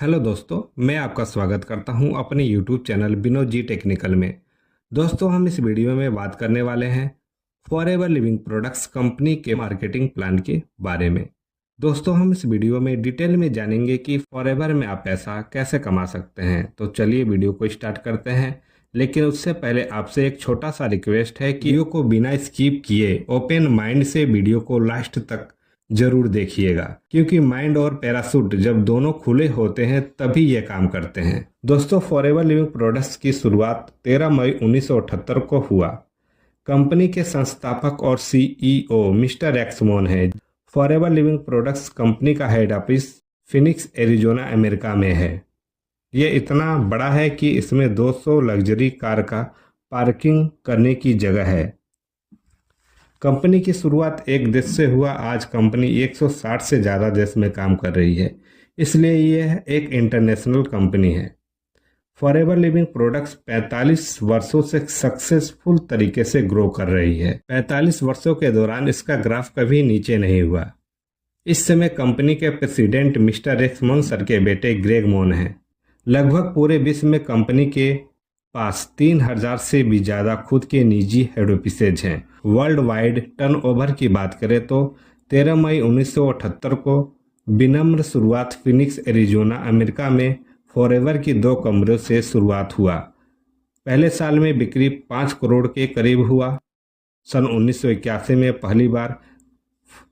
Hello दोस्तों, मैं आपका स्वागत करता हूं अपने YouTube channel Vinod ji technical में। दोस्तों, हम इस वीडियो में बात करने वाले हैं फॉरएवर लिविंग प्रोडक्ट्स कंपनी के मार्केटिंग प्लान के बारे में। दोस्तों, हम इस वीडियो में डिटेल में जानेंगे कि फॉरएवर में आप पैसा कैसे कमा सकते हैं। तो चलिए वीडियो को स्टार्ट करते हैं। लेकिन उससे पहले आपसे एक छोटा सा रिक्वेस्ट है कि वीडियो को बिना स्किप किए ओपन माइंड से वीडियो को लास्ट तक जरूर देखिएगा, क्योंकि माइंड और पैराशूट जब दोनों खुले होते हैं तभी ये काम करते हैं। दोस्तों, फॉरएवर लिविंग प्रोडक्ट्स की शुरुआत 13 मई 1978 को हुआ। कंपनी के संस्थापक और सीईओ मिस्टर एक्समोन है। फॉरएवर लिविंग प्रोडक्ट्स कंपनी का head office Phoenix Arizona America में है। ये इतना बड़ा है कि इसमें 200 लग्जरी कार का पार्किंग करने की जगह है। कंपनी की शुरुआत एक देश से हुआ। आज कंपनी 160 से ज़्यादा देश में काम कर रही है, इसलिए यह एक इंटरनेशनल कंपनी है। फॉरएवर लिविंग प्रोडक्ट्स 45 वर्षों से सक्सेसफुल तरीके से ग्रो कर रही है। 45 वर्षों के दौरान इसका ग्राफ कभी नीचे नहीं हुआ। इस समय कंपनी के प्रेसिडेंट मिस्टर एक्समोन सर के बेटे ग्रेग मोन हैं। लगभग पूरे विश्व में कंपनी के पास 3000 से भी ज़्यादा खुद के निजी हेड ऑफिसेज हैं। वर्ल्ड वाइड टर्नओवर की बात करें तो 13 मई 1978 को विनम्र शुरुआत फिनिक्स एरिजोना अमेरिका में फॉरएवर की 2 कमरों से शुरुआत हुआ। पहले साल में बिक्री 5 करोड़ के करीब हुआ। सन 1981 में पहली बार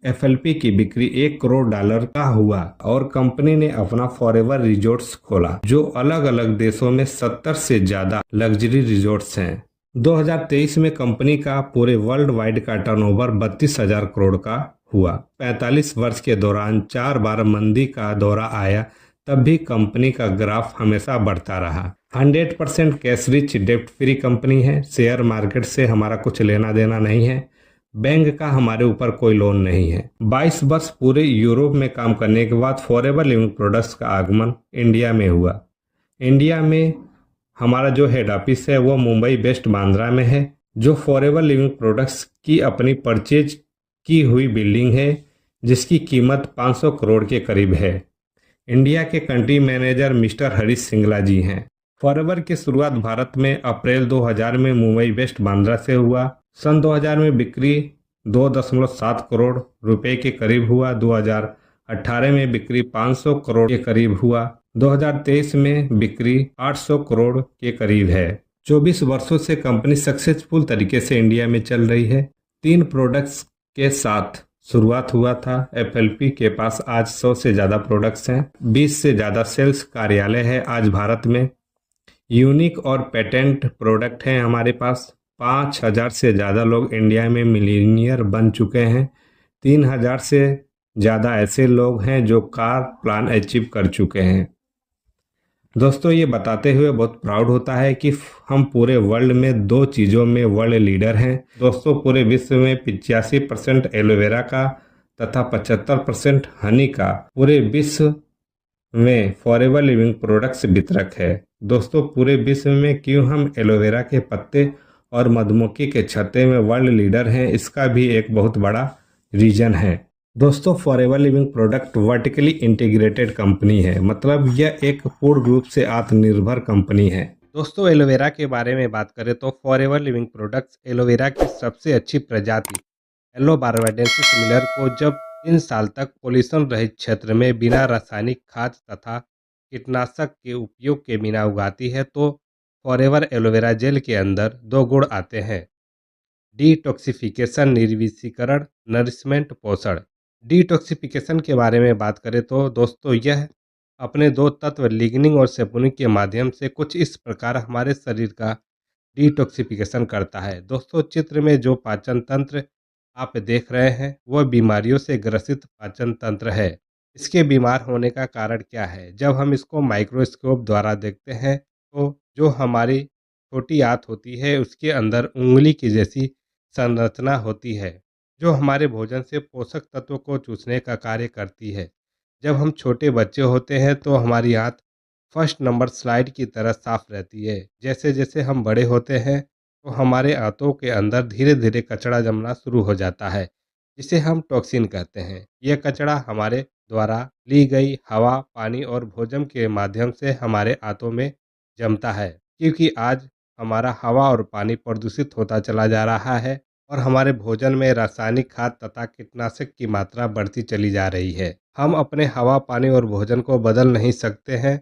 एफएलपी की बिक्री $1 करोड़ का हुआ और कंपनी ने अपना फॉरएवर रिजॉर्ट्स खोला, जो अलग अलग देशों में 70 से ज्यादा लग्जरी रिजॉर्ट्स हैं। 2023 में कंपनी का पूरे वर्ल्ड वाइड का टर्नओवर 32,000 करोड़ का हुआ। 45 वर्ष के दौरान 4 बार मंदी का दौरा आया, तब भी कंपनी का ग्राफ हमेशा बढ़ता रहा। 100% कैश रिच डेप्ट फ्री कंपनी है। शेयर मार्केट से हमारा कुछ लेना देना नहीं है। बैंक का हमारे ऊपर कोई लोन नहीं है। 22 वर्ष पूरे यूरोप में काम करने के बाद फॉरएवर लिविंग प्रोडक्ट्स का आगमन इंडिया में हुआ। इंडिया में हमारा जो हेड ऑफिस है वो मुंबई वेस्ट बांद्रा में है, जो फॉरएवर लिविंग प्रोडक्ट्स की अपनी परचेज की हुई बिल्डिंग है, जिसकी कीमत 500 करोड़ के करीब है। इंडिया के country manager mister Harish Singla ji हैं। फॉरएवर की शुरुआत भारत में अप्रैल 2000 में मुंबई वेस्ट बांद्रा से हुआ। सन 2000 में बिक्री 2.7 करोड़ रुपए के करीब हुआ। 2018 में बिक्री 500 करोड़ के करीब हुआ। 2023 में बिक्री 800 करोड़ के करीब है। 24 वर्षों से कंपनी सक्सेसफुल तरीके से इंडिया में चल रही है। 3 प्रोडक्ट्स के साथ शुरुआत हुआ था। एफएलपी के पास आज 100 से ज़्यादा प्रोडक्ट्स हैं। 20 से ज़्यादा सेल्स कार्यालय है आज भारत में। यूनिक और पेटेंट प्रोडक्ट हैं हमारे पास। 5000 से ज़्यादा लोग इंडिया में मिलीनियर बन चुके हैं। 3000 से ज़्यादा ऐसे लोग हैं जो कार प्लान अचीव कर चुके हैं। दोस्तों, ये बताते हुए बहुत प्राउड होता है कि हम पूरे वर्ल्ड में 2 चीज़ों में वर्ल्ड लीडर हैं। दोस्तों, पूरे विश्व में 85% एलोवेरा का तथा 75% हनी का पूरे विश्व में फॉरएवर लिविंग प्रोडक्ट्स वितरक है। दोस्तों, पूरे विश्व में क्यों हम एलोवेरा के पत्ते और मधुमक्खी के छत्ते में वर्ल्ड लीडर हैं, इसका भी एक बहुत बड़ा रीजन है। दोस्तों, forever living product vertically integrated company है, मतलब यह एक फूड ग्रुप से आत्मनिर्भर कंपनी है। दोस्तों, एलोवेरा के बारे में बात करें तो फॉरएवर लिविंग प्रोडक्ट्स एलोवेरा की सबसे अच्छी प्रजाति एलोबार्बाडेंसिस मिलर को जब 3 साल तक पॉल्यूशन रहित क्षेत्र में बिना रासायनिक खाद तथा कीटनाशक के उपयोग के बिना उगाती है, तो फॉरएवर एलोवेरा जेल के अंदर 2 गुण आते हैं: डिटॉक्सिफिकेशन, निर्विषीकरण, नरिशमेंट, पोषण। डिटॉक्सिफिकेशन के बारे में बात करें तो दोस्तों, यह अपने 2 तत्व लिग्निन और सेपोनिन के माध्यम से कुछ इस प्रकार हमारे शरीर का डिटॉक्सिफिकेशन करता है। दोस्तों, चित्र में जो पाचन तंत्र आप देख रहे हैं वह बीमारियों से ग्रसित पाचन तंत्र है। इसके बीमार होने का कारण क्या है? जब हम इसको माइक्रोस्कोप द्वारा देखते हैं तो जो हमारी छोटी आंत होती है उसके अंदर उंगली की जैसी संरचना होती है, जो हमारे भोजन से पोषक तत्वों को चूसने का कार्य करती है। जब हम छोटे बच्चे होते हैं तो हमारी आंत फर्स्ट नंबर स्लाइड की तरह साफ रहती है। जैसे जैसे हम बड़े होते हैं तो हमारे आंतों के अंदर धीरे धीरे कचरा जमना शुरू हो जाता है, जिसे हम टॉक्सिन कहते हैं। यह कचरा हमारे द्वारा ली गई हवा, पानी और भोजन के माध्यम से हमारे आंतों में जमता है, क्योंकि आज हमारा हवा और पानी प्रदूषित होता चला जा रहा है और हमारे भोजन में रासायनिक खाद तथा कीटनाशक की मात्रा बढ़ती चली जा रही है। हम अपने हवा, पानी और भोजन को बदल नहीं सकते हैं,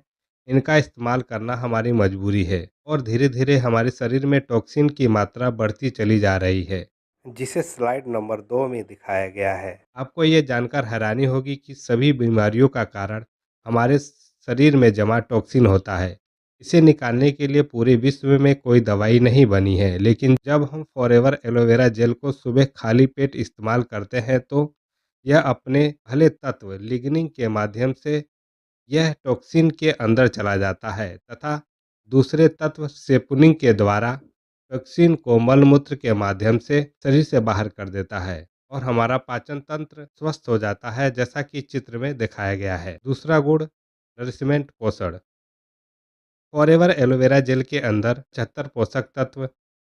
इनका इस्तेमाल करना हमारी मजबूरी है और धीरे-धीरे हमारे शरीर में टॉक्सिन की मात्रा बढ़ती चली जा रही है, जिसे स्लाइड नंबर 2 में दिखाया गया है। आपको ये जानकर हैरानी होगी कि सभी बीमारियों का कारण हमारे शरीर में जमा टॉक्सिन होता है। इसे निकालने के लिए पूरे विश्व में कोई दवाई नहीं बनी है, लेकिन जब हम फॉरएवर एलोवेरा जेल को सुबह खाली पेट इस्तेमाल करते हैं तो यह अपने पहले तत्व लिग्निन के माध्यम से यह टॉक्सिन के अंदर चला जाता है तथा दूसरे तत्व सेपुनिन के द्वारा टॉक्सिन को मलमूत्र के माध्यम से शरीर से बाहर कर देता है और हमारा पाचन तंत्र स्वस्थ हो जाता है, जैसा कि चित्र में दिखाया गया है। दूसरा गुण, नरिशमेंट, पोषण। फॉरएवर एलोवेरा जेल के अंदर 75 पोषक तत्व,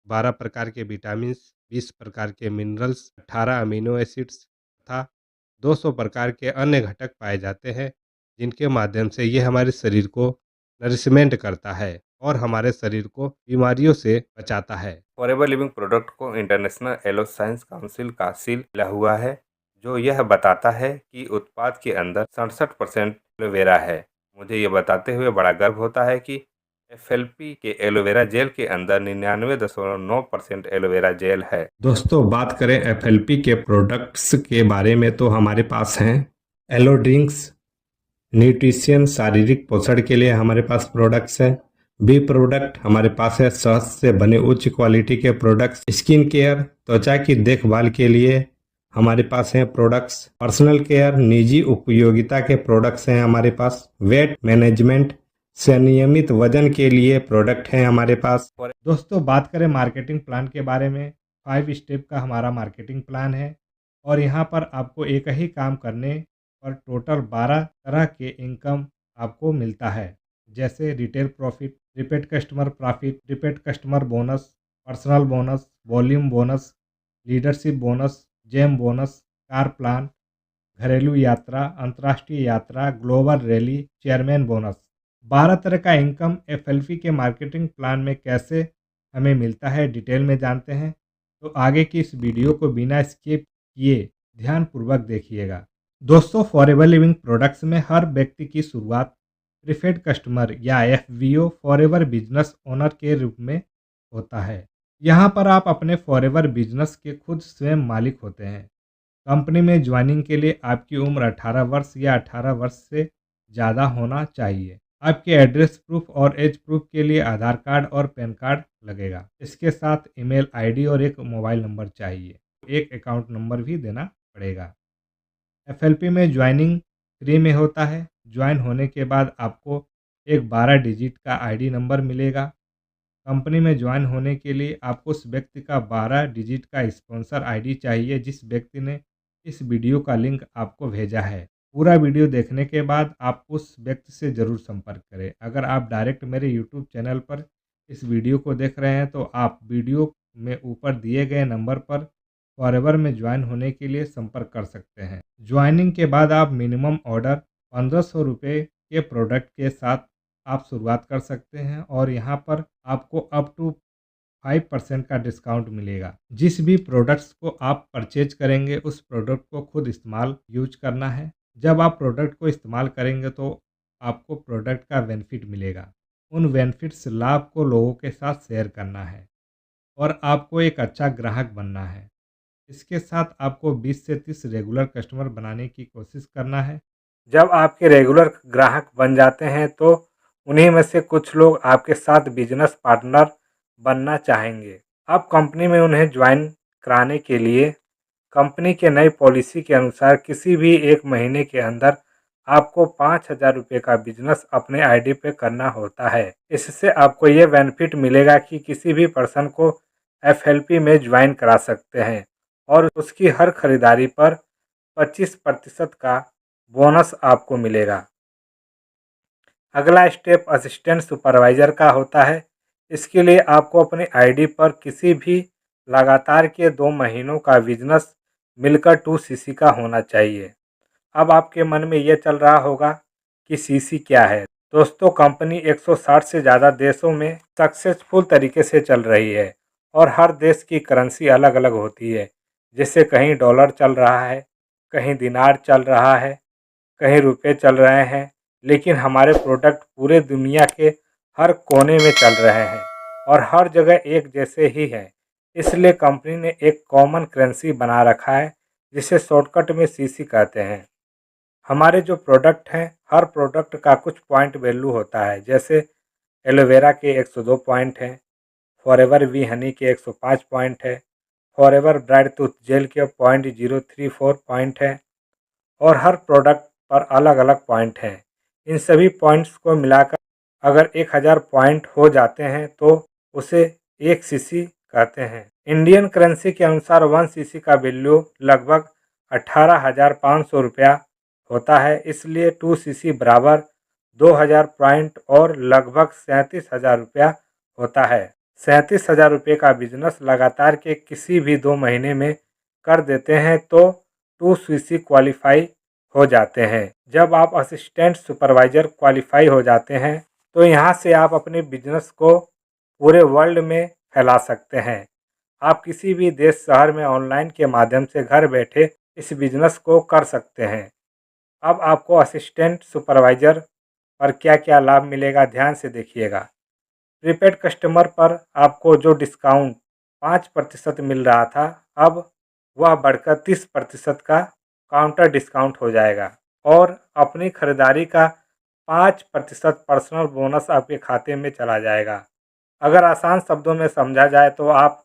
12 प्रकार के विटामिन, 20 प्रकार के मिनरल्स, 18 अमीनो एसिड्स तथा 200 प्रकार के अन्य घटक पाए जाते हैं, जिनके माध्यम से ये हमारे शरीर को नरिशमेंट करता है और हमारे शरीर को बीमारियों से बचाता है। फॉरएवर लिविंग प्रोडक्ट को इंटरनेशनल एलो साइंस काउंसिल का सील मिला हुआ है, जो यह बताता है कि उत्पाद के अंदर 67% एलोवेरा है। मुझे ये बताते हुए बड़ा गर्व होता है कि एफएलपी के एलोवेरा जेल के अंदर 99.9% एलोवेरा जेल है। दोस्तों, बात करें एफएलपी के प्रोडक्ट्स के बारे में तो हमारे पास हैं एलो ड्रिंक्स, न्यूट्रिशन, शारीरिक पोषण के लिए हमारे पास प्रोडक्ट्स हैं। बी प्रोडक्ट हमारे पास है शहद से बने उच्च क्वालिटी के प्रोडक्ट्स। स्किन केयर, त्वचा की देखभाल के लिए हमारे पास हैं प्रोडक्ट्स। पर्सनल केयर, निजी उपयोगिता के प्रोडक्ट्स हैं हमारे पास। वेट मैनेजमेंट, संनियमित वजन के लिए प्रोडक्ट हैं हमारे पास। दोस्तों, बात करें मार्केटिंग प्लान के बारे में, 5 स्टेप का हमारा मार्केटिंग प्लान है और यहाँ पर आपको एक ही काम करने और टोटल 12 तरह के इनकम आपको मिलता है, जैसे retail profit, repeat customer profit, repeat customer bonus, personal bonus, volume bonus, leadership bonus, gem bonus, car plan, घरेलू यात्रा, अंतर्राष्ट्रीय यात्रा, ग्लोबल रैली, चेयरमैन बोनस। 12 तरह का इनकम एफएलपी के मार्केटिंग प्लान में कैसे हमें मिलता है, डिटेल में जानते हैं। तो आगे की इस वीडियो को बिना स्किप किए ध्यानपूर्वक देखिएगा। दोस्तों, फॉरएवर लिविंग प्रोडक्ट्स में हर व्यक्ति की शुरुआत प्रीफेड कस्टमर या एफवीओ फॉरएवर बिजनेस ओनर के रूप में होता है। यहाँ पर आप अपने फॉरएवर बिजनेस के खुद स्वयं मालिक होते हैं। कंपनी में ज्वाइनिंग के लिए आपकी उम्र 18 वर्ष या 18 वर्ष से ज़्यादा होना चाहिए। आपके एड्रेस प्रूफ और एज प्रूफ के लिए आधार कार्ड और पैन कार्ड लगेगा। इसके साथ ईमेल आईडी और एक मोबाइल नंबर चाहिए। एक अकाउंट नंबर भी देना पड़ेगा। एफएलपी में ज्वाइनिंग फ्री में होता है। ज्वाइन होने के बाद आपको एक 12 डिजिट का आईडी नंबर मिलेगा। कंपनी में ज्वाइन होने के लिए आपको उस व्यक्ति का 12 डिजिट का स्पॉन्सर आईडी चाहिए, जिस व्यक्ति ने इस वीडियो का लिंक आपको भेजा है। पूरा वीडियो देखने के बाद आप उस व्यक्ति से ज़रूर संपर्क करें। अगर आप डायरेक्ट मेरे यूट्यूब चैनल पर इस वीडियो को देख रहे हैं तो आप वीडियो में ऊपर दिए गए नंबर पर फॉरएवर में ज्वाइन होने के लिए संपर्क कर सकते हैं। ज्वाइनिंग के बाद आप मिनिमम ऑर्डर 1500 रुपये के प्रोडक्ट के साथ आप शुरुआत कर सकते हैं और यहाँ पर आपको अप टू 5% का डिस्काउंट मिलेगा। जिस भी प्रोडक्ट्स को आप परचेज करेंगे उस प्रोडक्ट को खुद इस्तेमाल यूज करना है। जब आप प्रोडक्ट को इस्तेमाल करेंगे तो आपको प्रोडक्ट का बेनिफिट मिलेगा। उन बेनिफिट्स लाभ को लोगों के साथ शेयर करना है और आपको एक अच्छा ग्राहक बनना है। इसके साथ आपको 20 से 30 रेगुलर कस्टमर बनाने की कोशिश करना है। जब आपके रेगुलर ग्राहक बन जाते हैं तो उन्हीं में से कुछ लोग आपके साथ बिजनेस पार्टनर बनना चाहेंगे। अब कंपनी में उन्हें ज्वाइन कराने के लिए कंपनी के नई पॉलिसी के अनुसार किसी भी एक महीने के अंदर आपको 5,000 रुपये का बिजनेस अपने आईडी पे करना होता है। इससे आपको ये बेनिफिट मिलेगा कि किसी भी पर्सन को एफएलपी में ज्वाइन करा सकते हैं और उसकी हर खरीदारी पर 25% का बोनस आपको मिलेगा। अगला स्टेप असिस्टेंट सुपरवाइजर का होता है। इसके लिए आपको अपनी आईडी पर किसी भी लगातार के 2 महीनों का बिजनेस मिलकर 2 सीसी का होना चाहिए। अब आपके मन में ये चल रहा होगा कि सीसी क्या है। दोस्तों, कंपनी 160 से ज़्यादा देशों में सक्सेसफुल तरीके से चल रही है और हर देश की करेंसी अलग अलग होती है। जैसे कहीं डॉलर चल रहा है, कहीं दिनार चल रहा है, कहीं रुपए चल रहे हैं, लेकिन हमारे प्रोडक्ट पूरे दुनिया के हर कोने में चल रहे हैं और हर जगह एक जैसे ही हैं। इसलिए कंपनी ने एक कॉमन करेंसी बना रखा है जिसे शॉर्टकट में सीसी कहते हैं। हमारे जो प्रोडक्ट हैं, हर प्रोडक्ट का कुछ पॉइंट वैल्यू होता है। जैसे एलोवेरा के 102 पॉइंट हैं, फॉरएवर वी हनी के 105 पॉइंट है, फॉरएवर ब्राइट टूथ जेल के 0.034 पॉइंट है और हर प्रोडक्ट पर अलग अलग पॉइंट हैं। इन सभी पॉइंट्स को मिलाकर अगर 1000 पॉइंट हो जाते हैं तो उसे 1 सीसी कहते हैं। इंडियन करेंसी के अनुसार 1 सीसी का वैल्यू लगभग 18,500 रुपया होता है। इसलिए 2 सीसी बराबर 2000 पॉइंट और लगभग 37,000 रुपया होता है। 37,000 रुपये का बिजनेस लगातार के किसी भी 2 महीने में कर देते हैं तो 2 सीसी क्वालिफाई हो जाते हैं। जब आप असिस्टेंट सुपरवाइज़र क्वालिफाई हो जाते हैं तो यहाँ से आप अपने बिजनेस को पूरे वर्ल्ड में फैला सकते हैं। आप किसी भी देश शहर में ऑनलाइन के माध्यम से घर बैठे इस बिजनेस को कर सकते हैं। अब आपको असिस्टेंट सुपरवाइज़र पर क्या क्या लाभ मिलेगा, ध्यान से देखिएगा। प्रीपेड कस्टमर पर आपको जो डिस्काउंट 5% मिल रहा था, अब वह बढ़कर 30% का काउंटर डिस्काउंट हो जाएगा और अपनी खरीदारी का 5% पर्सनल बोनस आपके खाते में चला जाएगा। अगर आसान शब्दों में समझा जाए तो आप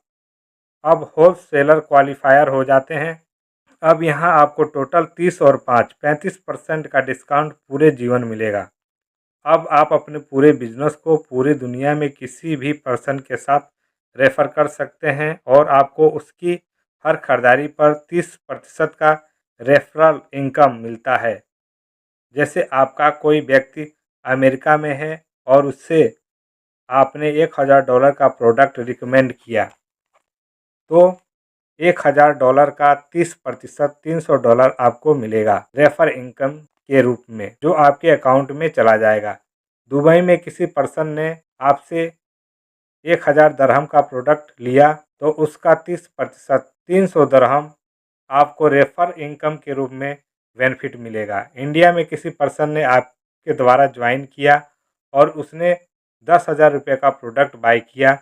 अब होल सेलर क्वालिफायर हो जाते हैं। अब यहाँ आपको टोटल 30 और 5 35% का डिस्काउंट पूरे जीवन मिलेगा। अब आप अपने पूरे बिजनेस को पूरी दुनिया में किसी भी पर्सन के साथ रेफ़र कर सकते हैं और आपको उसकी हर खरीदारी पर 30% का रेफरल इनकम मिलता है। जैसे आपका कोई व्यक्ति अमेरिका में है और उससे आपने $1000 का प्रोडक्ट रिकमेंड किया तो $1000 का 30% $300 आपको मिलेगा रेफर इनकम के रूप में, जो आपके अकाउंट में चला जाएगा। दुबई में किसी पर्सन ने आपसे 1000 दरहम का प्रोडक्ट लिया तो उसका 30% 300 दरहम आपको रेफर इनकम के रूप में बेनिफिट मिलेगा। इंडिया में किसी पर्सन ने आपके द्वारा ज्वाइन किया और उसने 10,000 रुपये का प्रोडक्ट बाय किया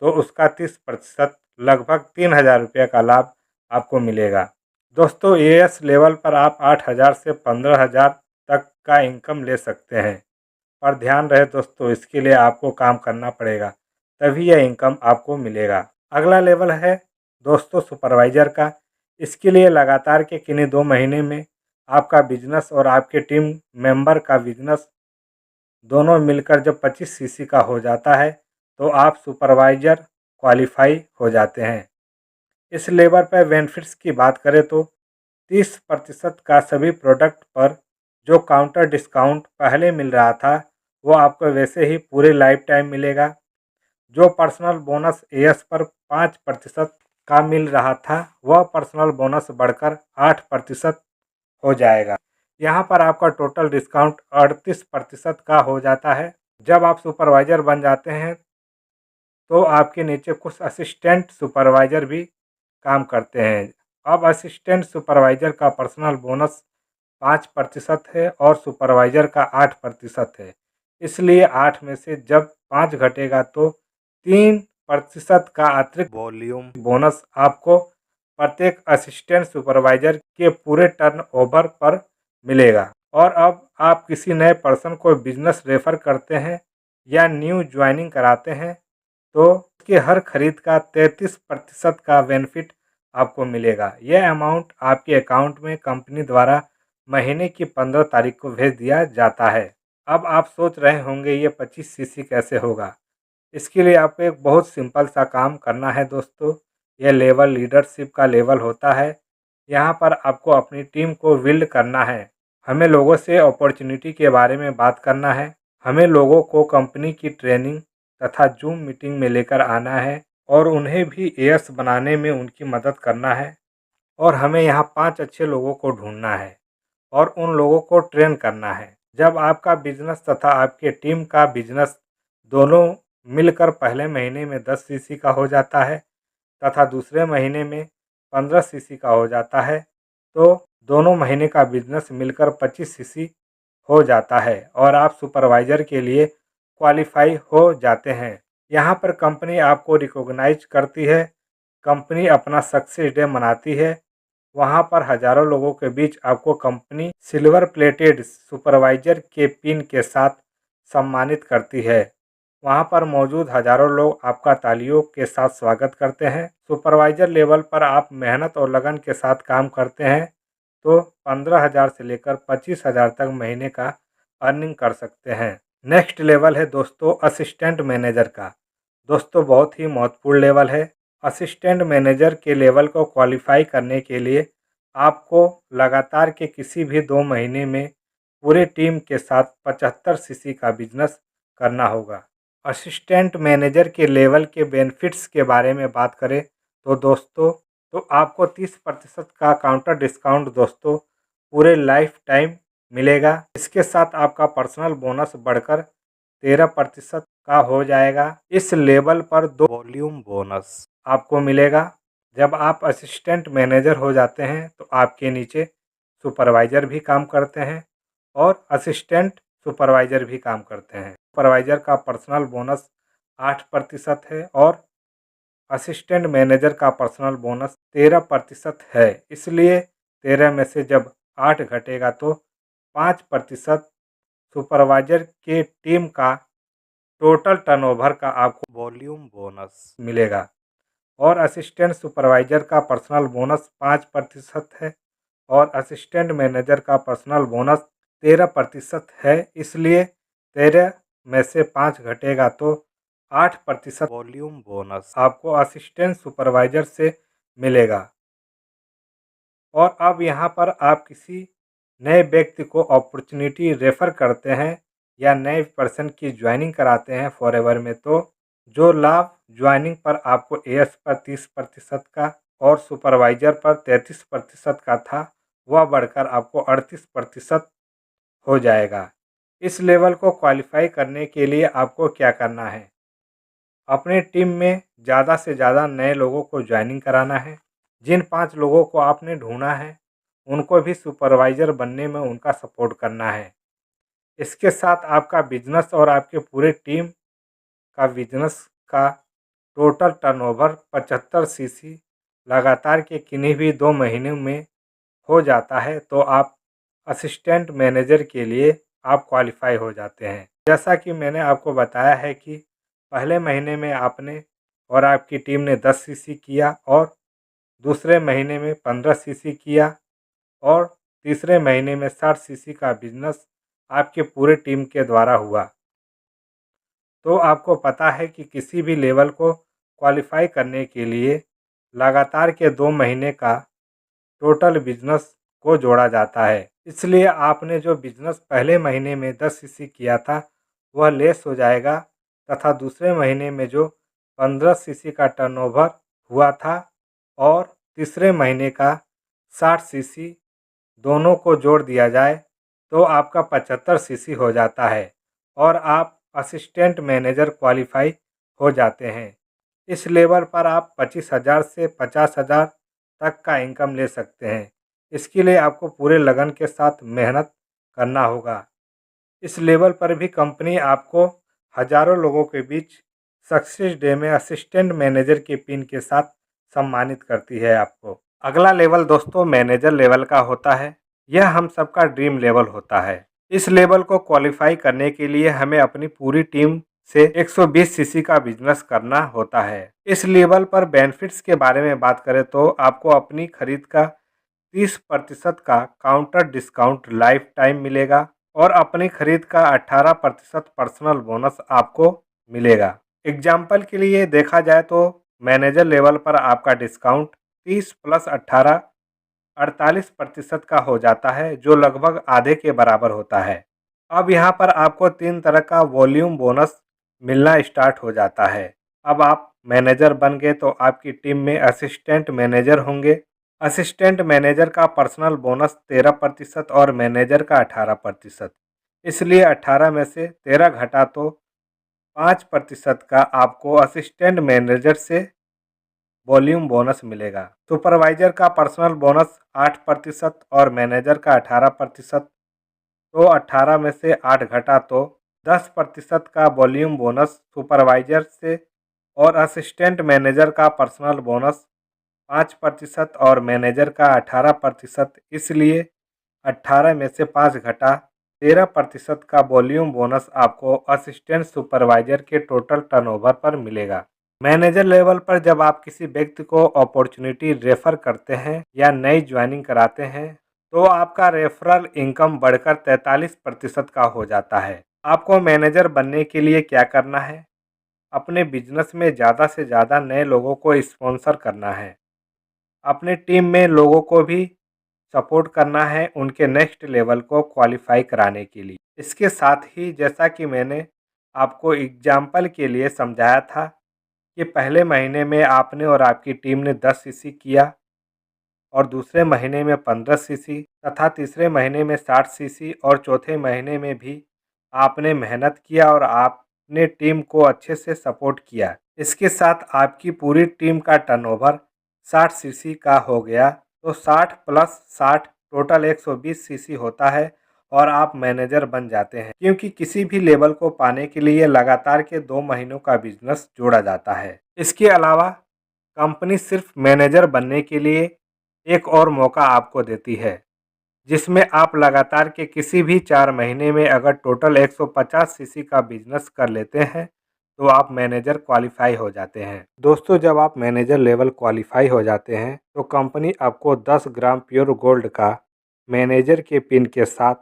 तो उसका 30% लगभग 3,000 रुपये का लाभ आपको मिलेगा। दोस्तों, एएस लेवल पर आप 8,000 से 15,000 तक का इनकम ले सकते हैं, पर ध्यान रहे दोस्तों, इसके लिए आपको काम करना पड़ेगा, तभी यह इनकम आपको मिलेगा। अगला लेवल है दोस्तों सुपरवाइज़र का। इसके लिए लगातार के किन्हीं 2 महीने में आपका बिजनेस और आपके टीम मेंबर का बिजनेस दोनों मिलकर जब 25 सीसी का हो जाता है तो आप सुपरवाइज़र क्वालिफाई हो जाते हैं। इस लेवल पर बेनिफिट्स की बात करें तो 30% का सभी प्रोडक्ट पर जो काउंटर डिस्काउंट पहले मिल रहा था वो आपको वैसे ही पूरे लाइफ टाइम मिलेगा। जो पर्सनल बोनस एएस पर 5% का मिल रहा था वह पर्सनल बोनस बढ़कर 8% हो जाएगा। यहाँ पर आपका टोटल डिस्काउंट 38% का हो जाता है। जब आप सुपरवाइज़र बन जाते हैं तो आपके नीचे कुछ असिस्टेंट सुपरवाइज़र भी काम करते हैं। अब असिस्टेंट सुपरवाइज़र का पर्सनल बोनस 5% है और सुपरवाइज़र का 8% है। इसलिए 8 में से जब 5 घटेगा तो 3% का अतिरिक्त वॉल्यूम बोनस आपको प्रत्येक असिस्टेंट सुपरवाइज़र के पूरे टर्नओवर पर मिलेगा। और अब आप किसी नए पर्सन को बिजनेस रेफ़र करते हैं या न्यू ज्वाइनिंग कराते हैं तो उसके हर खरीद का 33% का बेनिफिट आपको मिलेगा। यह अमाउंट आपके अकाउंट में कंपनी द्वारा महीने की 15 तारीख को भेज दिया जाता है। अब आप सोच रहे होंगे ये 25 सीसी कैसे होगा। इसके लिए आपको एक बहुत सिंपल सा काम करना है दोस्तों। यह लेवल लीडरशिप का लेवल होता है। यहाँ पर आपको अपनी टीम को बिल्ड करना है। हमें लोगों से अपॉर्चुनिटी के बारे में बात करना है। हमें लोगों को कंपनी की ट्रेनिंग तथा जूम मीटिंग में लेकर आना है और उन्हें भी एएस बनाने में उनकी मदद करना है। और हमें यहाँ 5 अच्छे लोगों को ढूंढना है और उन लोगों को ट्रेन करना है। जब आपका बिजनेस तथा आपके टीम का बिजनेस दोनों मिलकर पहले महीने में 10 सीसी का हो जाता है तथा दूसरे महीने में 15 सीसी का हो जाता है, तो दोनों महीने का बिजनेस मिलकर 25 सीसी हो जाता है और आप सुपरवाइज़र के लिए क्वालिफ़ाई हो जाते हैं। यहाँ पर कंपनी आपको रिकॉग्नाइज़ करती है, कंपनी अपना सक्सेस डे मनाती है। वहाँ पर हज़ारों लोगों के बीच आपको कंपनी सिल्वर प्लेटेड सुपरवाइज़र के पिन के साथ सम्मानित करती है। वहाँ पर मौजूद हज़ारों लोग आपका तालियों के साथ स्वागत करते हैं। सुपरवाइज़र लेवल पर आप मेहनत और लगन के साथ काम करते हैं तो 15,000 से लेकर 25,000 तक महीने का अर्निंग कर सकते हैं। नेक्स्ट लेवल है दोस्तों असिस्टेंट मैनेजर का। दोस्तों बहुत ही महत्वपूर्ण लेवल है। असिस्टेंट मैनेजर के लेवल को क्वालिफाई करने के लिए आपको लगातार के किसी भी 2 महीने में पूरे टीम के साथ 75 सीसी का बिजनेस करना होगा। असिस्टेंट मैनेजर के लेवल के बेनिफिट्स के बारे में बात करें तो दोस्तों आपको 30% का काउंटर डिस्काउंट दोस्तों पूरे लाइफ टाइम मिलेगा। इसके साथ आपका पर्सनल बोनस बढ़कर 13% का हो जाएगा। इस लेवल पर 2 वॉल्यूम बोनस आपको मिलेगा। जब आप असिस्टेंट मैनेजर हो जाते हैं तो आपके नीचे सुपरवाइज़र भी काम करते हैं और असिस्टेंट सुपरवाइज़र भी काम करते हैं। सुपरवाइज़र का पर्सनल बोनस 8% है और असिस्टेंट मैनेजर का पर्सनल बोनस 13% है। इसलिए 13 में से जब 8 घटेगा तो 5% सुपरवाइज़र के टीम का टोटल टर्नओवर का आपको वॉल्यूम बोनस मिलेगा और असिस्टेंट सुपरवाइज़र का पर्सनल बोनस 5% है और असिस्टेंट मैनेजर का पर्सनल बोनस 13% है। इसलिए 13 में से 5 घटेगा तो 8% वॉल्यूम बोनस आपको असिस्टेंट सुपरवाइज़र से मिलेगा। और अब यहाँ पर आप किसी नए व्यक्ति को अपॉर्चुनिटी रेफ़र करते हैं या नए पर्सन की ज्वाइनिंग कराते हैं फॉरएवर में, तो जो लाभ ज्वाइनिंग पर आपको एएस पर 30% का और सुपरवाइज़र पर 33% का था, वह बढ़कर आपको 38% हो जाएगा। इस लेवल को क्वालिफाई करने के लिए आपको क्या करना है? अपने टीम में ज़्यादा से ज़्यादा नए लोगों को ज्वाइनिंग कराना है। जिन 5 लोगों को आपने ढूंढा है उनको भी सुपरवाइज़र बनने में उनका सपोर्ट करना है। इसके साथ आपका बिजनेस और आपके पूरे टीम का बिजनेस का टोटल टर्नओवर 75 सीसी लगातार के किन्हीं भी 2 महीनों में हो जाता है तो आप असिस्टेंट मैनेजर के लिए आप क्वालिफाई हो जाते हैं। जैसा कि मैंने आपको बताया है कि पहले महीने में आपने और आपकी टीम ने 10 सीसी किया और दूसरे महीने में 15 सीसी किया और तीसरे महीने में 60 सीसी का बिजनेस आपके पूरे टीम के द्वारा हुआ। तो आपको पता है कि किसी भी लेवल को क्वालिफाई करने के लिए लगातार के 2 महीने का टोटल बिजनेस को जोड़ा जाता है। इसलिए आपने जो बिजनेस पहले महीने में 10 सीसी किया था वह लेस हो जाएगा तथा दूसरे महीने में जो 15 सीसी का टर्नओवर हुआ था और तीसरे महीने का 60 सीसी दोनों को जोड़ दिया जाए तो आपका 75 सीसी हो जाता है और आप असिस्टेंट मैनेजर क्वालिफाई हो जाते हैं। इस लेवल पर आप 25,000 से 50,000 तक का इनकम ले सकते हैं। इसके लिए आपको पूरे लगन के साथ मेहनत करना होगा। इस लेवल पर भी कंपनी आपको हज़ारों लोगों के बीच सक्सेस डे में असिस्टेंट मैनेजर के पिन के साथ सम्मानित करती है आपको। अगला लेवल दोस्तों मैनेजर लेवल का होता है। यह हम सबका ड्रीम लेवल होता है। इस लेवल को क्वालिफाई करने के लिए हमें अपनी पूरी टीम से 120 सीसी का बिजनेस करना होता है। इस लेवल पर बेनिफिट्स के बारे में बात करें तो आपको अपनी खरीद का 30% का काउंटर डिस्काउंट लाइफ टाइम मिलेगा और अपनी खरीद का 18% पर्सनल बोनस आपको मिलेगा। एग्जाम्पल के लिए देखा जाए तो मैनेजर लेवल पर आपका डिस्काउंट 30 प्लस 18 48% का हो जाता है जो लगभग आधे के बराबर होता है। अब यहाँ पर आपको 3 तरह का वॉल्यूम बोनस मिलना स्टार्ट हो जाता है। अब आप मैनेजर बन गए तो आपकी टीम में असिस्टेंट मैनेजर होंगे असिस्टेंट मैनेजर का पर्सनल बोनस 13% और मैनेजर का 18%। इसलिए 18 में से 13 घटा तो 5% का आपको असिस्टेंट मैनेजर से वॉल्यूम बोनस मिलेगा। सुपरवाइजर का पर्सनल बोनस 8% और मैनेजर का 18%। तो 18 में से 8 घटा तो 10% का वॉल्यूम बोनस सुपरवाइजर से और असिस्टेंट मैनेजर का पर्सनल बोनस 5% और मैनेजर का 18%। इसलिए 18 में से 5 घटा 13% का वॉल्यूम बोनस आपको असिस्टेंट सुपरवाइजर के टोटल टर्नओवर पर मिलेगा। मैनेजर लेवल पर जब आप किसी व्यक्ति को अपॉर्चुनिटी रेफर करते हैं या नई ज्वाइनिंग कराते हैं तो आपका रेफरल इनकम बढ़कर 43% का हो जाता है। आपको मैनेजर बनने के लिए क्या करना है? अपने बिजनेस में ज़्यादा से ज़्यादा नए लोगों को स्पॉन्सर करना है। अपने टीम में लोगों को भी सपोर्ट करना है उनके नेक्स्ट लेवल को क्वालिफाई कराने के लिए। इसके साथ ही जैसा कि मैंने आपको एग्जाम्पल के लिए समझाया था कि पहले महीने में आपने और आपकी टीम ने 10 सीसी किया और दूसरे महीने में 15 सीसी तथा तीसरे महीने में 60 सीसी और चौथे महीने में भी आपने मेहनत किया और आपने टीम को अच्छे से सपोर्ट किया। इसके साथ आपकी पूरी टीम का टर्नओवर 60 सीसी का हो गया तो 60 प्लस 60 टोटल 120 सीसी होता है और आप मैनेजर बन जाते हैं, क्योंकि किसी भी लेवल को पाने के लिए लगातार के 2 महीनों का बिजनेस जोड़ा जाता है। इसके अलावा कंपनी सिर्फ मैनेजर बनने के लिए एक और मौका आपको देती है, जिसमें आप लगातार के किसी भी 4 महीने में अगर टोटल 150 सीसी का बिजनेस कर लेते हैं तो आप मैनेजर क्वालिफाई हो जाते हैं। दोस्तों, जब आप मैनेजर लेवल क्वालिफाई हो जाते हैं तो कंपनी आपको 10 ग्राम प्योर गोल्ड का मैनेजर के पिन के साथ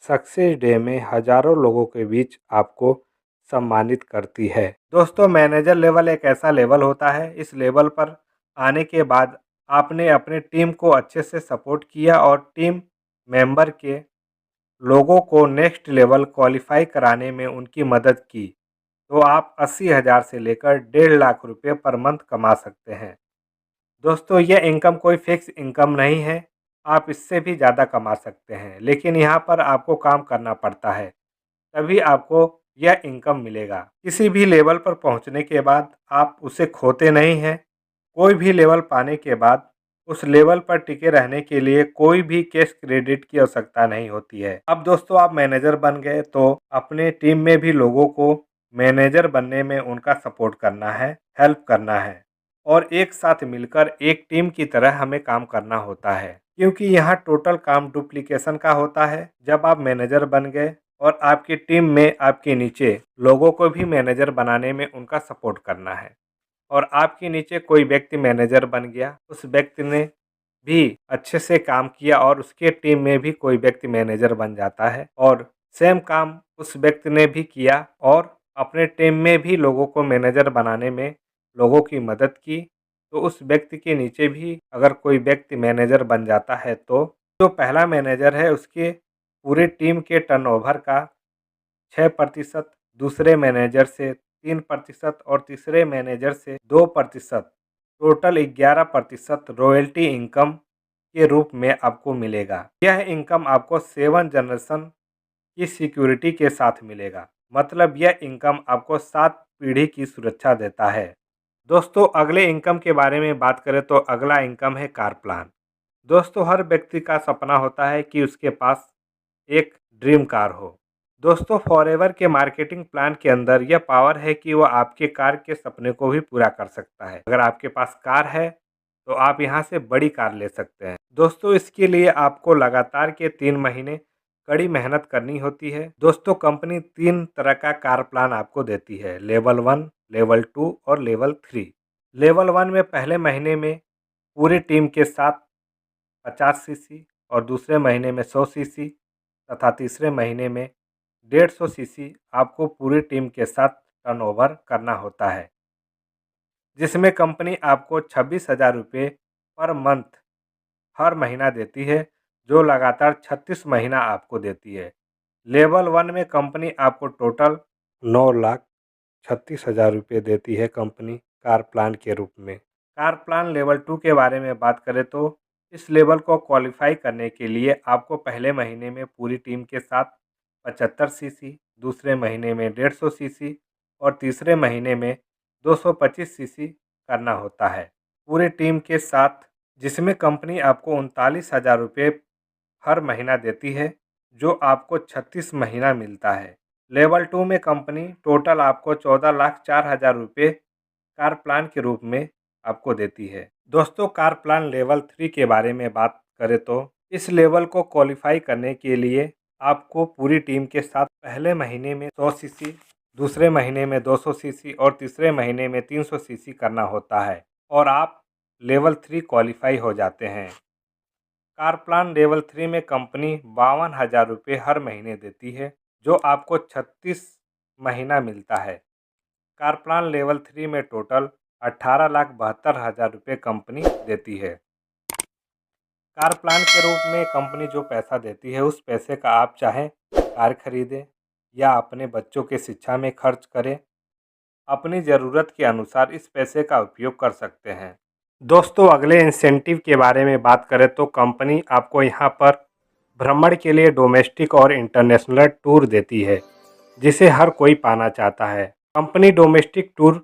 सक्सेस डे में हजारों लोगों के बीच आपको सम्मानित करती है। दोस्तों, मैनेजर लेवल एक ऐसा लेवल होता है, इस लेवल पर आने के बाद आपने अपने टीम को अच्छे से सपोर्ट किया और टीम मेंबर के लोगों को नेक्स्ट लेवल क्वालिफाई कराने में उनकी मदद की, तो आप 80,000 से लेकर 1.5 लाख रुपये पर मंथ कमा सकते हैं। दोस्तों, यह इनकम कोई फिक्स इनकम नहीं है, आप इससे भी ज़्यादा कमा सकते हैं, लेकिन यहाँ पर आपको काम करना पड़ता है, तभी आपको यह इनकम मिलेगा। किसी भी लेवल पर पहुँचने के बाद आप उसे खोते नहीं हैं। कोई भी लेवल पाने के बाद उस लेवल पर टिके रहने के लिए कोई भी कैश क्रेडिट की आवश्यकता नहीं होती है। अब दोस्तों, आप मैनेजर बन गए तो अपने टीम में भी लोगों को मैनेजर बनने में उनका सपोर्ट करना है, हेल्प करना है और एक साथ मिलकर एक टीम की तरह हमें काम करना होता है, क्योंकि यहाँ टोटल काम डुप्लीकेशन का होता है। जब आप मैनेजर बन गए और आपकी टीम में आपके नीचे लोगों को भी मैनेजर बनाने में उनका सपोर्ट करना है और आपके नीचे कोई व्यक्ति मैनेजर बन गया, उस व्यक्ति ने भी अच्छे से काम किया और उसके टीम में भी कोई व्यक्ति मैनेजर बन जाता है और सेम काम उस व्यक्ति ने भी किया और अपने टीम में भी लोगों को मैनेजर बनाने में लोगों की मदद की, तो उस व्यक्ति के नीचे भी अगर कोई व्यक्ति मैनेजर बन जाता है तो जो पहला मैनेजर है उसके पूरे टीम के टर्नओवर का 6%, दूसरे मैनेजर से 3% और तीसरे मैनेजर से 2%, टोटल 11% रॉयल्टी इनकम के रूप में आपको मिलेगा। यह इनकम आपको 7 जनरेशन की सिक्योरिटी के साथ मिलेगा, मतलब यह इनकम आपको 7 पीढ़ी की सुरक्षा देता है। दोस्तों, अगले इनकम के बारे में बात करें तो अगला इनकम है कार प्लान। दोस्तों, हर व्यक्ति का सपना होता है कि उसके पास एक ड्रीम कार हो। दोस्तों, फॉरएवर के मार्केटिंग प्लान के अंदर यह पावर है कि वह आपके कार के सपने को भी पूरा कर सकता है। अगर आपके पास कार है तो आप यहाँ से बड़ी कार ले सकते हैं। दोस्तों, इसके लिए आपको लगातार के 3 महीने कड़ी मेहनत करनी होती है। दोस्तों, कंपनी 3 तरह का कार प्लान आपको देती है, लेवल 1, लेवल 2 और लेवल 3। लेवल 1 में पहले महीने में पूरी टीम के साथ 50 सीसी और दूसरे महीने में 100 सीसी तथा तीसरे महीने में 150 सीसी आपको पूरी टीम के साथ टर्नओवर करना होता है, जिसमें कंपनी आपको 26,000 रुपये पर मंथ हर महीना देती है, जो लगातार 36 महीना आपको देती है। लेवल 1 में कंपनी आपको टोटल 9,36,000 रुपये देती है कंपनी कार प्लान के रूप में। कार प्लान लेवल 2 के बारे में बात करें तो इस लेवल को क्वालिफाई करने के लिए आपको पहले महीने में पूरी टीम के साथ 75 सीसी, दूसरे महीने में 150 सीसी और तीसरे महीने में 225 सीसी करना होता है। पूरी टीम के साथ, जिसमें कंपनी आपको 39,000 रुपये हर महीना देती है, जो आपको 36 महीना मिलता है। लेवल 2 में कंपनी टोटल आपको 14,04,000 रुपये कार प्लान के रूप में आपको देती है। दोस्तों, कार प्लान लेवल 3 के बारे में बात करें तो इस लेवल को क्वालिफाई करने के लिए आपको पूरी टीम के साथ पहले महीने में 100 सीसी, दूसरे महीने में 200 सीसी और तीसरे महीने में 300 सीसी करना होता है और आप लेवल 3 क्वालिफाई हो जाते हैं। कार प्लान लेवल 3 में कंपनी 52,000 रुपये हर महीने देती है, जो आपको 36 महीना मिलता है। कार प्लान लेवल 3 में टोटल 18,72,000 रुपये कंपनी देती है। कार प्लान के रूप में कंपनी जो पैसा देती है, उस पैसे का आप चाहें कार खरीदें या अपने बच्चों के शिक्षा में खर्च करें, अपनी ज़रूरत के अनुसार इस पैसे का उपयोग कर सकते हैं। दोस्तों, अगले इंसेंटिव के बारे में बात करें तो कंपनी आपको यहाँ पर भ्रमण के लिए डोमेस्टिक और इंटरनेशनल टूर देती है, जिसे हर कोई पाना चाहता है। कंपनी डोमेस्टिक टूर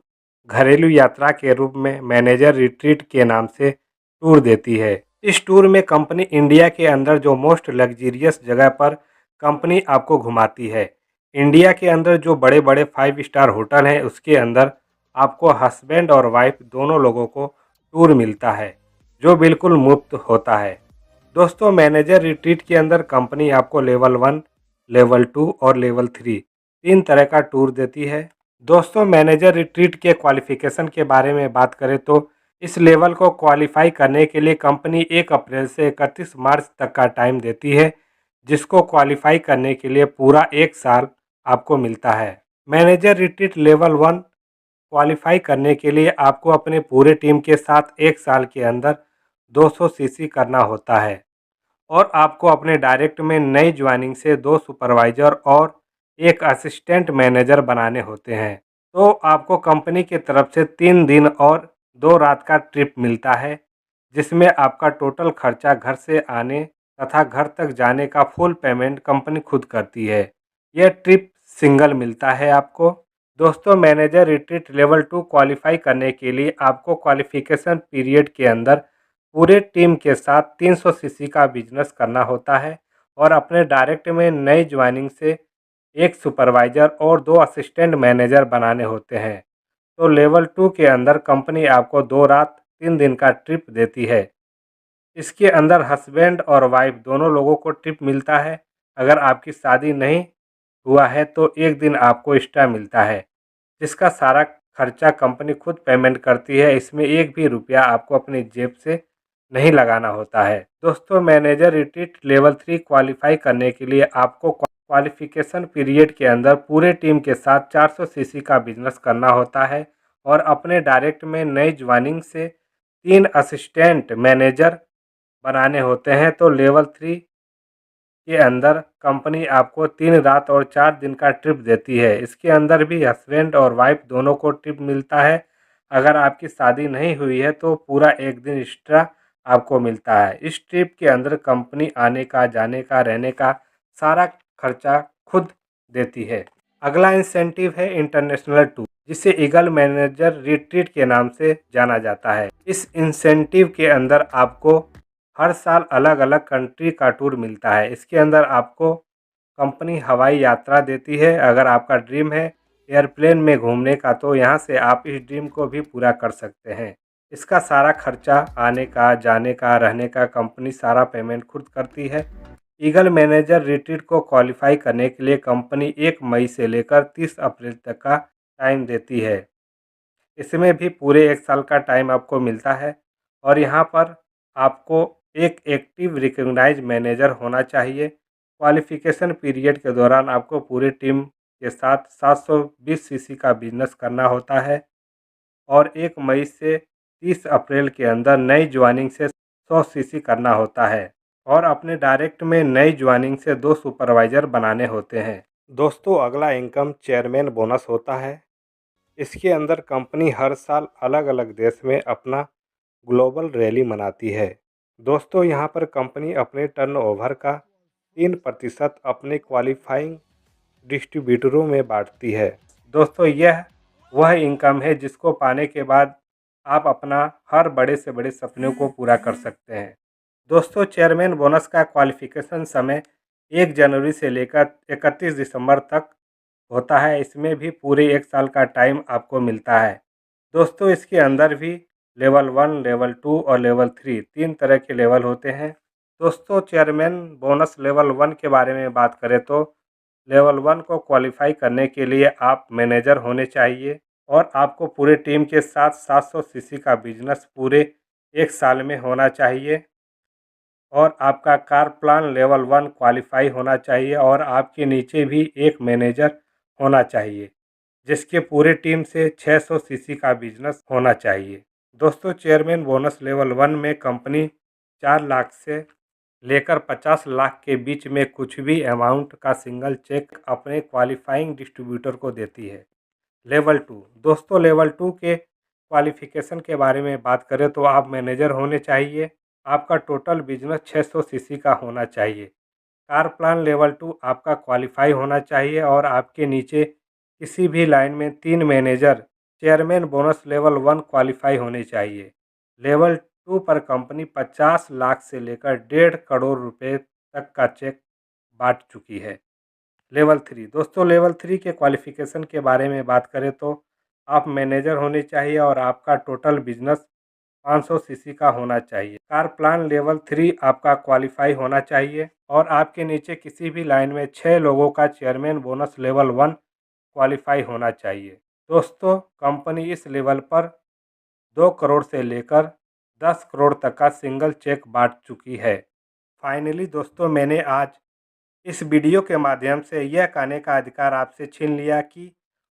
घरेलू यात्रा के रूप में मैनेजर रिट्रीट के नाम से टूर देती है। इस टूर में कंपनी इंडिया के अंदर जो मोस्ट लग्जीरियस जगह पर कंपनी आपको घुमाती है। इंडिया के अंदर जो बड़े बड़े 5 स्टार होटल हैं, उसके अंदर आपको हस्बैंड और वाइफ दोनों लोगों को टूर मिलता है, जो बिल्कुल मुफ्त होता है। दोस्तों, मैनेजर रिट्रीट के अंदर कंपनी आपको लेवल 1, लेवल 2 और लेवल 3 तीन तरह का टूर देती है। दोस्तों, मैनेजर रिट्रीट के क्वालिफिकेशन के बारे में बात करें तो इस लेवल को क्वालिफाई करने के लिए कंपनी 1 अप्रैल से 31 मार्च तक का टाइम देती है, जिसको क्वालिफाई करने के लिए पूरा 1 साल आपको मिलता है। मैनेजर रिट्रीट लेवल 1 क्वालिफाई करने के लिए आपको अपने पूरे टीम के साथ 1 साल के अंदर 200 सीसी करना होता है और आपको अपने डायरेक्ट में नई ज्वाइनिंग से 2 सुपरवाइजर और 1 असिस्टेंट मैनेजर बनाने होते हैं। तो आपको कंपनी की तरफ से 3 दिन और 2 रात का ट्रिप मिलता है, जिसमें आपका टोटल खर्चा घर से आने तथा घर तक जाने का फुल पेमेंट कंपनी खुद करती है। यह ट्रिप सिंगल मिलता है आपको। दोस्तों, मैनेजर रिट्रीट लेवल 2 क्वालिफाई करने के लिए आपको क्वालिफिकेशन पीरियड के अंदर पूरे टीम के साथ 300 सीसी का बिजनेस करना होता है और अपने डायरेक्ट में नई ज्वाइनिंग से 1 सुपरवाइजर और 2 असिस्टेंट मैनेजर बनाने होते हैं। तो लेवल 2 के अंदर कंपनी आपको 2 रात 3 दिन का ट्रिप देती है। इसके अंदर हस्बैंड और वाइफ दोनों लोगों को ट्रिप मिलता है। अगर आपकी शादी नहीं हुआ है तो 1 दिन आपको एक्स्ट्रा मिलता है, जिसका सारा खर्चा कंपनी खुद पेमेंट करती है। इसमें 1 भी रुपया आपको अपनी जेब से नहीं लगाना होता है। दोस्तों, मैनेजर रिट्रीट लेवल 3 क्वालिफाई करने के लिए आपको क्वालिफिकेशन पीरियड के अंदर पूरे टीम के साथ 400 सीसी का बिजनेस करना होता है और अपने डायरेक्ट में नई ज्वाइनिंग से 3 असिस्टेंट मैनेजर बनाने होते हैं। तो लेवल 3 के अंदर कंपनी आपको 3 रात और 4 दिन का ट्रिप देती है। इसके अंदर भी हस्बैंड और वाइफ दोनों को ट्रिप मिलता है। अगर आपकी शादी नहीं हुई है तो पूरा 1 दिन एक्स्ट्रा आपको मिलता है। इस ट्रिप के अंदर कंपनी आने का, जाने का, रहने का सारा खर्चा खुद देती है। अगला इंसेंटिव है इंटरनेशनल टूर, जिसे ईगल मैनेजर रिट्रीट के नाम से जाना जाता है। इस इंसेंटिव के अंदर आपको हर साल अलग अलग कंट्री का टूर मिलता है। इसके अंदर आपको कंपनी हवाई यात्रा देती है। अगर आपका ड्रीम है एयरप्लेन में घूमने का, तो यहाँ से आप इस ड्रीम को भी पूरा कर सकते हैं। इसका सारा खर्चा आने का, जाने का, रहने का कंपनी सारा पेमेंट खुद करती है। ईगल मैनेजर रिट्रीट को क्वालिफाई करने के लिए कंपनी 1 मई से लेकर 30 अप्रैल तक का टाइम देती है। इसमें भी पूरे 1 साल का टाइम आपको मिलता है और यहाँ पर आपको एक एक्टिव रिकॉग्नाइज मैनेजर होना चाहिए। क्वालिफिकेशन पीरियड के दौरान आपको पूरी टीम के साथ 720 सीसी का बिजनेस करना होता है और 1 मई से 30 अप्रैल के अंदर नई ज्वाइनिंग से 100 सीसी करना होता है और अपने डायरेक्ट में नई ज्वाइनिंग से 2 सुपरवाइजर बनाने होते हैं। दोस्तों, अगला इनकम चेयरमैन बोनस होता है। इसके अंदर कंपनी हर साल अलग अलग देश में अपना ग्लोबल रैली मनाती है दोस्तों यहाँ पर कंपनी अपने टर्नओवर का 3% अपने क्वालिफाइंग डिस्ट्रीब्यूटरों में बांटती है। दोस्तों यह वह इनकम है जिसको पाने के बाद आप अपना हर बड़े से बड़े सपने को पूरा कर सकते हैं। दोस्तों चेयरमैन बोनस का क्वालिफिकेशन समय 1 जनवरी से लेकर 31 दिसंबर तक होता है। इसमें भी पूरे 1 साल का टाइम आपको मिलता है। दोस्तों इसके अंदर भी लेवल 1, लेवल 2 और लेवल 3 3 तरह के लेवल होते हैं। दोस्तों चेयरमैन बोनस लेवल 1 के बारे में बात करें तो लेवल 1 को क्वालिफाई करने के लिए आप मैनेजर होने चाहिए और आपको पूरे टीम के साथ 700 सीसी का बिजनेस पूरे 1 साल में होना चाहिए और आपका कार प्लान लेवल 1 क्वालिफाई होना चाहिए और आपके नीचे भी एक मैनेजर होना चाहिए जिसके पूरे टीम से 600 सीसी का बिजनेस होना चाहिए। दोस्तों चेयरमैन बोनस लेवल 1 में कंपनी 4 लाख से लेकर 50 लाख के बीच में कुछ भी अमाउंट का सिंगल चेक अपने क्वालिफाइंग डिस्ट्रीब्यूटर को देती है। लेवल 2 दोस्तों लेवल 2 के क्वालिफिकेशन के बारे में बात करें तो आप मैनेजर होने चाहिए। आपका टोटल बिजनेस 600 सीसी का होना चाहिए। कार प्लान लेवल 2 आपका क्वालिफाई होना चाहिए और आपके नीचे किसी भी लाइन में 3 manager chairman bonus level 1 qualify होने चाहिए। लेवल 2 पर कंपनी 50 लाख से लेकर 1.5 करोड़ रुपए तक का चेक बांट चुकी है। लेवल 3 दोस्तों लेवल 3 के क्वालिफिकेशन के बारे में बात करें तो आप मैनेजर होने चाहिए और आपका टोटल बिजनेस 500 सीसी का होना चाहिए। कार प्लान लेवल 3 आपका क्वालिफाई होना चाहिए और आपके नीचे किसी भी लाइन में 6 लोगों का चेयरमैन बोनस लेवल 1 क्वालिफाई होना चाहिए। दोस्तों कंपनी इस लेवल पर 2 करोड़ से लेकर 10 करोड़ तक का सिंगल चेक बांट चुकी है। फाइनली दोस्तों मैंने आज इस वीडियो के माध्यम से यह कहने का अधिकार आपसे छीन लिया कि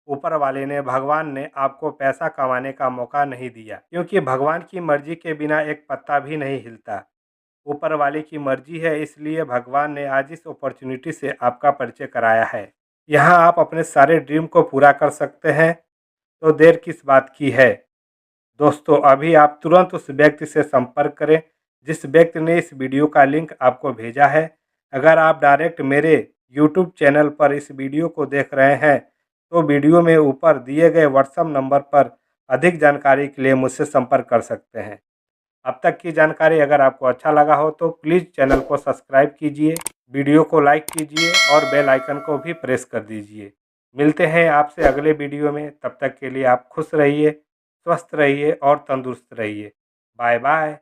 ऊपर वाले ने भगवान ने आपको पैसा कमाने का मौका नहीं दिया, क्योंकि भगवान की मर्जी के बिना एक पत्ता भी नहीं हिलता। ऊपर वाले की मर्जी है, इसलिए भगवान ने आज इस अपॉर्चुनिटी से आपका परिचय कराया है। यहाँ आप अपने सारे ड्रीम को पूरा कर सकते हैं, तो देर किस बात की है। दोस्तों अभी आप तुरंत उस व्यक्ति से संपर्क करें जिस व्यक्ति ने इस वीडियो का लिंक आपको भेजा है। अगर आप डायरेक्ट मेरे YouTube चैनल पर इस वीडियो को देख रहे हैं तो वीडियो में ऊपर दिए गए व्हाट्सएप नंबर पर अधिक जानकारी के लिए मुझसे संपर्क कर सकते हैं। अब तक की जानकारी अगर आपको अच्छा लगा हो तो प्लीज़ चैनल को सब्सक्राइब कीजिए, वीडियो को लाइक कीजिए और बेल आइकन को भी प्रेस कर दीजिए। मिलते हैं आपसे अगले वीडियो में, तब तक के लिए आप खुश रहिए, स्वस्थ रहिए और तंदुरुस्त रहिए। Bye bye.